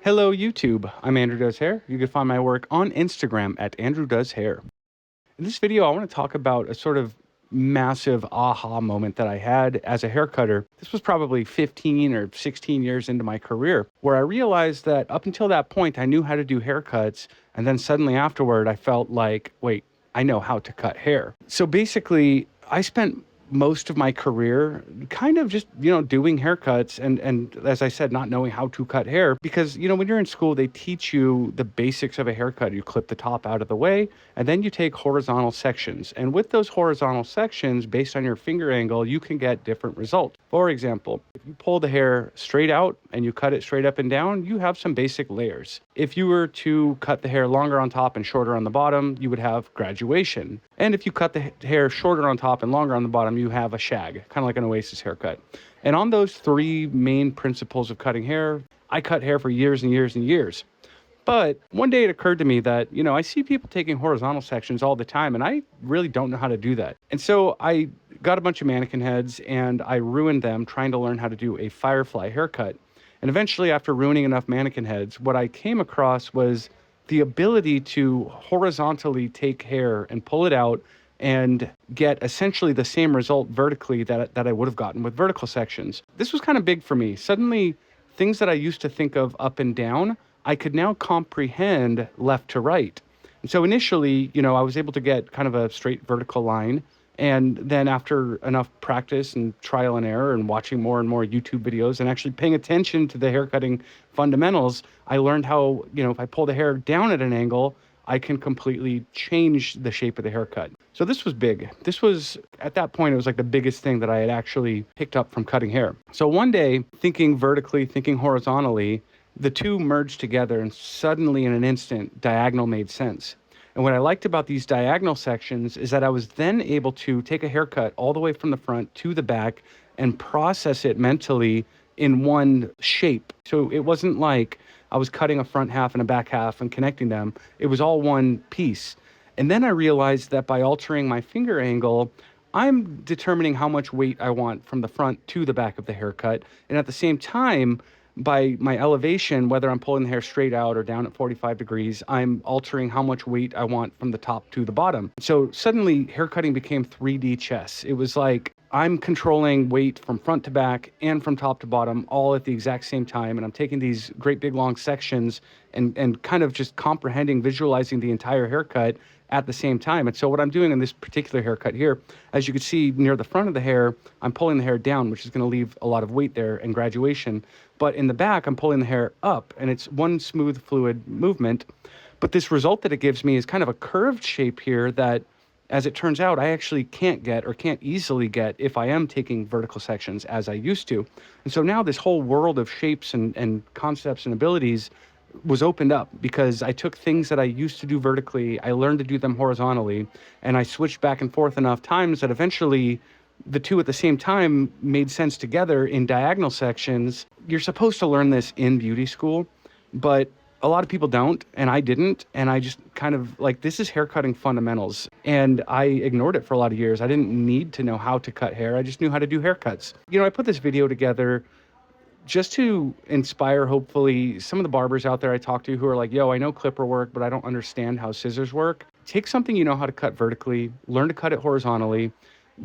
Hello, YouTube. I'm Andrew Does Hair. You can find my work on Instagram at Andrew Does Hair. In this video, I want to talk about a sort of massive aha moment that I had as a hair cutter. This was probably 15 or 16 years into my career, where I realized that up until that point, I knew how to do haircuts. And then suddenly afterward, I felt like, wait, I know how to cut hair. So basically, I spent most of my career kind of just, doing haircuts and as I said, not knowing how to cut hair because, when you're in school, they teach you the basics of a haircut. You clip the top out of the way and then you take horizontal sections. And with those horizontal sections, based on your finger angle, you can get different results. For example, if you pull the hair straight out and you cut it straight up and down, you have some basic layers. If you were to cut the hair longer on top and shorter on the bottom, you would have graduation. And if you cut the hair shorter on top and longer on the bottom, you have a shag, kind of like an Oasis haircut. And on those three main principles of cutting hair, I cut hair for years and years and years. But one day it occurred to me that, I see people taking horizontal sections all the time, and I really don't know how to do that. And so I got a bunch of mannequin heads and I ruined them trying to learn how to do a firefly haircut. And eventually, after ruining enough mannequin heads, what I came across was the ability to horizontally take hair and pull it out and get essentially the same result vertically that I would have gotten with vertical sections. This was kind of big for me. Suddenly, things that I used to think of up and down, I could now comprehend left to right. And so initially, I was able to get kind of a straight vertical line. And then after enough practice and trial and error and watching more and more YouTube videos and actually paying attention to the haircutting fundamentals, I learned how, if I pull the hair down at an angle, I can completely change the shape of the haircut. So this was big. This was, at that point, it was like the biggest thing that I had actually picked up from cutting hair. So one day, thinking vertically, thinking horizontally, the two merged together and suddenly in an instant, diagonal made sense. And what I liked about these diagonal sections is that I was then able to take a haircut all the way from the front to the back and process it mentally in one shape. So it wasn't like I was cutting a front half and a back half and connecting them. It was all one piece. And then I realized that by altering my finger angle, I'm determining how much weight I want from the front to the back of the haircut. And at the same time, by my elevation, whether I'm pulling the hair straight out or down at 45 degrees, I'm altering how much weight I want from the top to the bottom. So suddenly haircutting became 3D chess. It was like I'm controlling weight from front to back and from top to bottom all at the exact same time. And I'm taking these great big long sections and kind of just comprehending, visualizing the entire haircut at the same time. And so what I'm doing in this particular haircut here, as you can see near the front of the hair, I'm pulling the hair down, which is going to leave a lot of weight there and graduation. But in the back, I'm pulling the hair up and it's one smooth fluid movement. But this result that it gives me is kind of a curved shape here that, as it turns out, I actually can't get or can't easily get if I am taking vertical sections as I used to. And so now this whole world of shapes and concepts and abilities was opened up because I took things that I used to do vertically, I learned to do them horizontally, and I switched back and forth enough times that eventually the two at the same time made sense together in diagonal sections. You're supposed to learn this in beauty school, but a lot of people don't, and I didn't, and I just kind of like, this is haircutting fundamentals, and I ignored it for a lot of years. I didn't need to know how to cut hair. I just knew how to do haircuts. I put this video together just to inspire, hopefully, some of the barbers out there I talk to who are like, yo, I know clipper work, but I don't understand how scissors work. Take something you know how to cut vertically, learn to cut it horizontally,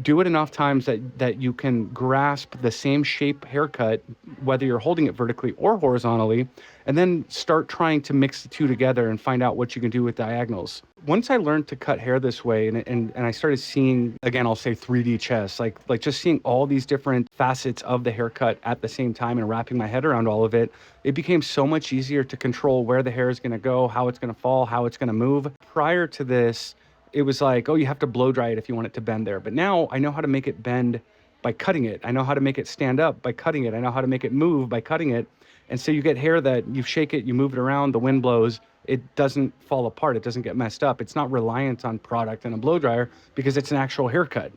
do it enough times that you can grasp the same shape haircut, whether you're holding it vertically or horizontally, and then start trying to mix the two together and find out what you can do with diagonals. Once I learned to cut hair this way and I started seeing, again, I'll say 3D chess, like just seeing all these different facets of the haircut at the same time and wrapping my head around all of it, it became so much easier to control where the hair is going to go, how it's going to fall, how it's going to move. Prior to this, it was like, oh, you have to blow dry it if you want it to bend there. But now I know how to make it bend by cutting it. I know how to make it stand up by cutting it. I know how to make it move by cutting it. And so you get hair that you shake it, you move it around, the wind blows, it doesn't fall apart, it doesn't get messed up. It's not reliant on product and a blow dryer because it's an actual haircut.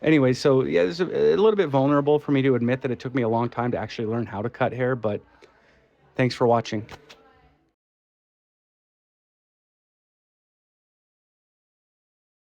Anyway, so yeah, it's a little bit vulnerable for me to admit that it took me a long time to actually learn how to cut hair, but thanks for watching.